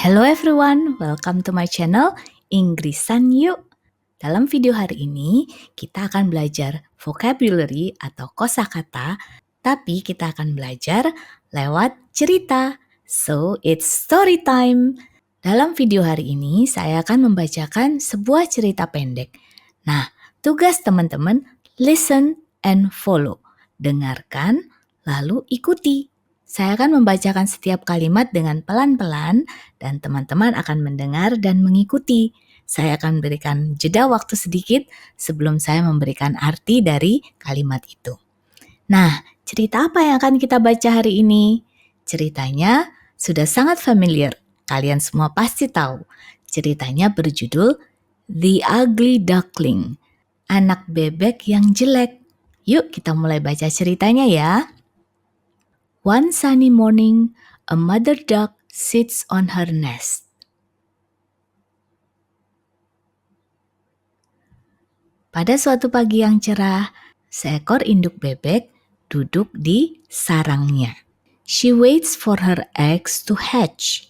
Hello everyone, welcome to my channel Inggrisan Yuk. Dalam video hari ini, kita akan belajar vocabulary atau kosakata, tapi kita akan belajar lewat cerita. So, it's story time. Dalam video hari ini, saya akan membacakan sebuah cerita pendek. Nah, tugas teman-teman, listen and follow. Dengarkan, lalu ikuti. Saya akan membacakan setiap kalimat dengan pelan-pelan dan teman-teman akan mendengar dan mengikuti. Saya akan berikan jeda waktu sedikit sebelum saya memberikan arti dari kalimat itu. Nah, cerita apa yang akan kita baca hari ini? Ceritanya sudah sangat familiar. Kalian semua pasti tahu. Ceritanya berjudul The Ugly Duckling, anak bebek yang jelek. Yuk kita mulai baca ceritanya ya. One sunny morning, a mother duck sits on her nest. Pada suatu pagi yang cerah, seekor induk bebek duduk di sarangnya. She waits for her eggs to hatch.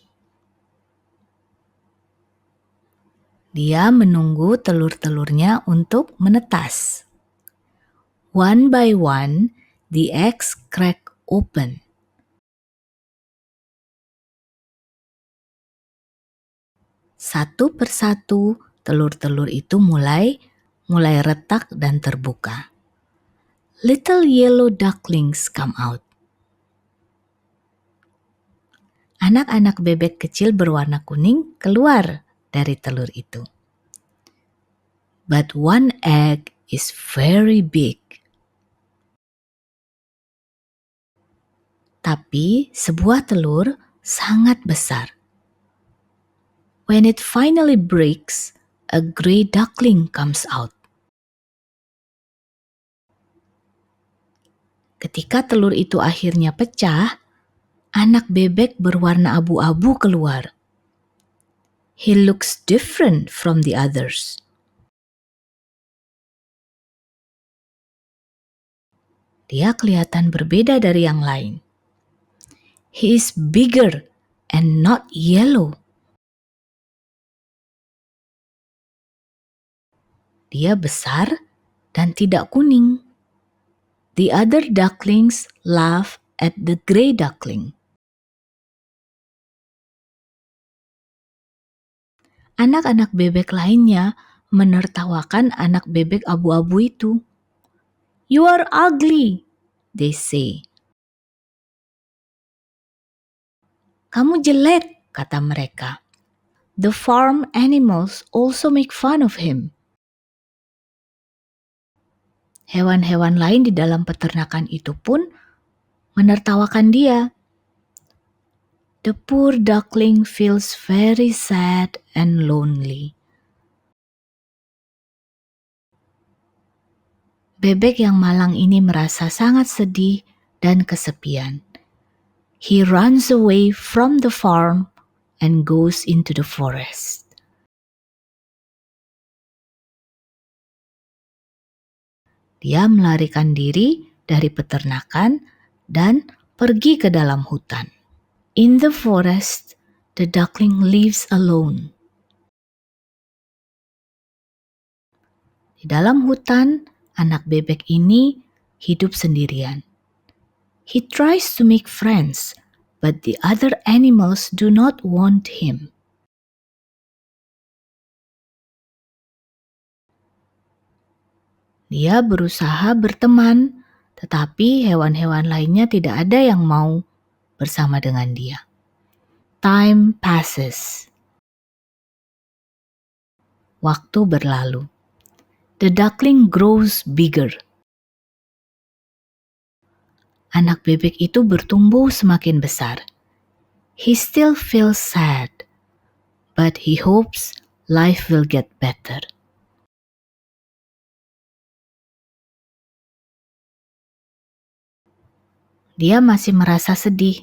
Dia menunggu telur-telurnya untuk menetas. One by one, the eggs crack open. Satu persatu, telur-telur itu mulai retak dan terbuka. Little yellow ducklings come out. Anak-anak bebek kecil berwarna kuning keluar dari telur itu. But one egg is very big. Tapi sebuah telur sangat besar. When it finally breaks, a gray duckling comes out. Ketika telur itu akhirnya pecah, anak bebek berwarna abu-abu keluar. He looks different from the others. Dia kelihatan berbeda dari yang lain. He is bigger and not yellow. Dia besar dan tidak kuning. The other ducklings laugh at the gray duckling. Anak-anak bebek lainnya menertawakan anak bebek abu-abu itu. You are ugly, they say. Kamu jelek, kata mereka. The farm animals also make fun of him. Hewan-hewan lain di dalam peternakan itu pun menertawakan dia. The poor duckling feels very sad and lonely. Bebek yang malang ini merasa sangat sedih dan kesepian. He runs away from the farm and goes into the forest. Dia melarikan diri dari peternakan dan pergi ke dalam hutan. In the forest, the duckling lives alone. Di dalam hutan, anak bebek ini hidup sendirian. He tries to make friends, but the other animals do not want him. Dia berusaha berteman, tetapi hewan-hewan lainnya tidak ada yang mau bersama dengan dia. Time passes. Waktu berlalu. The duckling grows bigger. Anak bebek itu bertumbuh semakin besar. He still feels sad, but he hopes life will get better. Dia masih merasa sedih,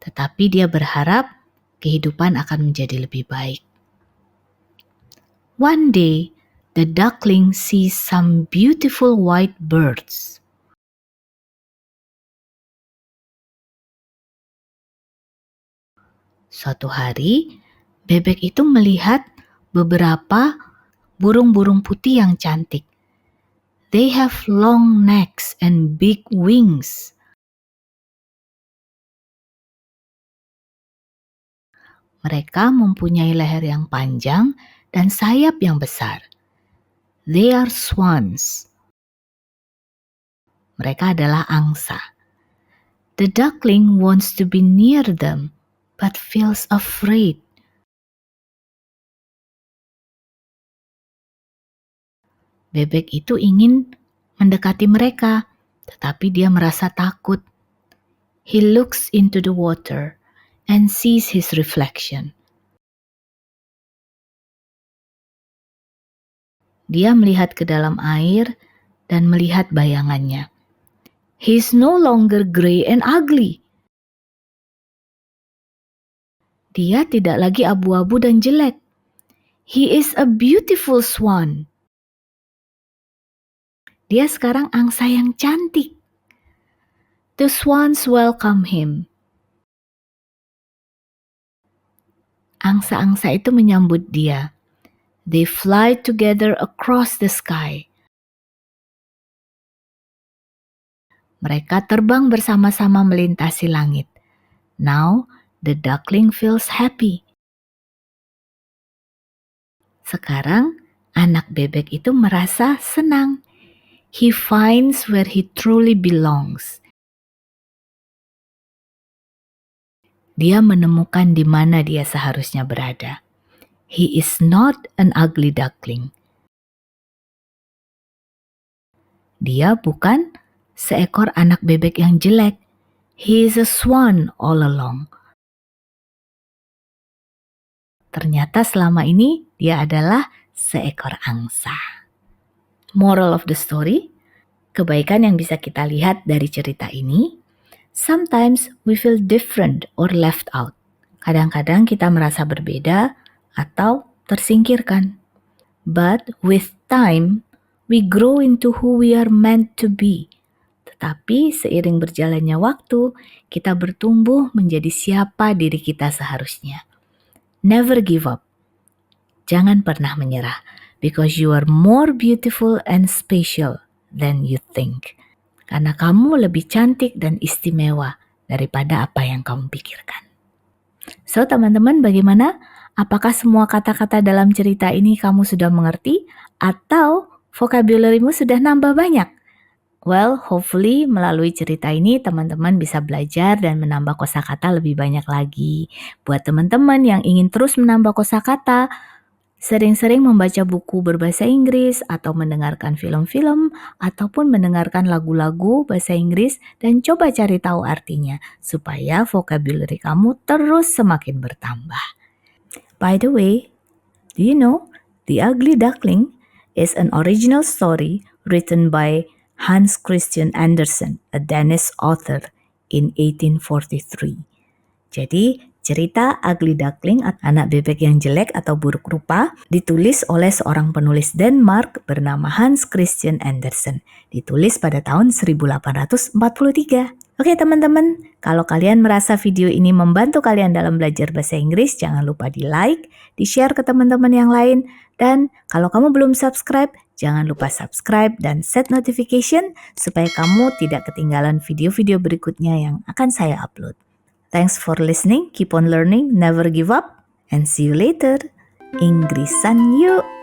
tetapi dia berharap kehidupan akan menjadi lebih baik. One day, the duckling sees some beautiful white birds. Suatu hari, Bebek itu melihat beberapa burung-burung putih yang cantik. They have long necks and big wings. Mereka mempunyai leher yang panjang dan sayap yang besar. They are swans. Mereka adalah angsa. The duckling wants to be near them, but feels afraid. Bebek itu ingin mendekati mereka, tetapi dia merasa takut. He looks into the water and sees his reflection. Dia melihat ke dalam air dan melihat bayangannya. He is no longer gray and ugly. Dia tidak lagi abu-abu dan jelek. He is a beautiful swan. Dia sekarang angsa yang cantik. The swans welcome him. Angsa-angsa itu menyambut dia. They fly together across the sky. Mereka terbang bersama-sama melintasi langit. Now, the duckling feels happy. Sekarang, anak bebek itu merasa senang. He finds where he truly belongs. Dia menemukan di mana dia seharusnya berada. He is not an ugly duckling. Dia bukan seekor anak bebek yang jelek. He is a swan all along. Ternyata selama ini dia adalah seekor angsa. Moral of the story, kebaikan yang bisa kita lihat dari cerita ini, sometimes we feel different or left out. Kadang-kadang kita merasa berbeda atau tersingkirkan. But with time, we grow into who we are meant to be. Tetapi seiring berjalannya waktu, kita bertumbuh menjadi siapa diri kita seharusnya. Never give up. Jangan pernah menyerah. Because you are more beautiful and special than you think. Karena kamu lebih cantik dan istimewa daripada apa yang kamu pikirkan. So teman-teman, bagaimana? Apakah semua kata-kata dalam cerita ini kamu sudah mengerti? Atau vocabulary-mu sudah nambah banyak? Well, hopefully melalui cerita ini teman-teman bisa belajar dan menambah kosakata lebih banyak lagi. Buat teman-teman yang ingin terus menambah kosakata, sering-sering membaca buku berbahasa Inggris atau mendengarkan film-film ataupun mendengarkan lagu-lagu bahasa Inggris dan coba cari tahu artinya supaya vocabulary kamu terus semakin bertambah. By the way, do you know The Ugly Duckling is an original story written by Hans Christian Andersen, a Danish author in 1843. Jadi, cerita Ugly Duckling, anak bebek yang jelek atau buruk rupa, ditulis oleh seorang penulis Denmark bernama Hans Christian Andersen. Ditulis pada tahun 1843. Oke teman-teman, kalau kalian merasa video ini membantu kalian dalam belajar bahasa Inggris, jangan lupa di like, di share ke teman-teman yang lain, dan kalau kamu belum subscribe, jangan lupa subscribe dan set notification supaya kamu tidak ketinggalan video-video berikutnya yang akan saya upload. Thanks for listening, keep on learning, never give up, and see you later. Inggrisan yuk!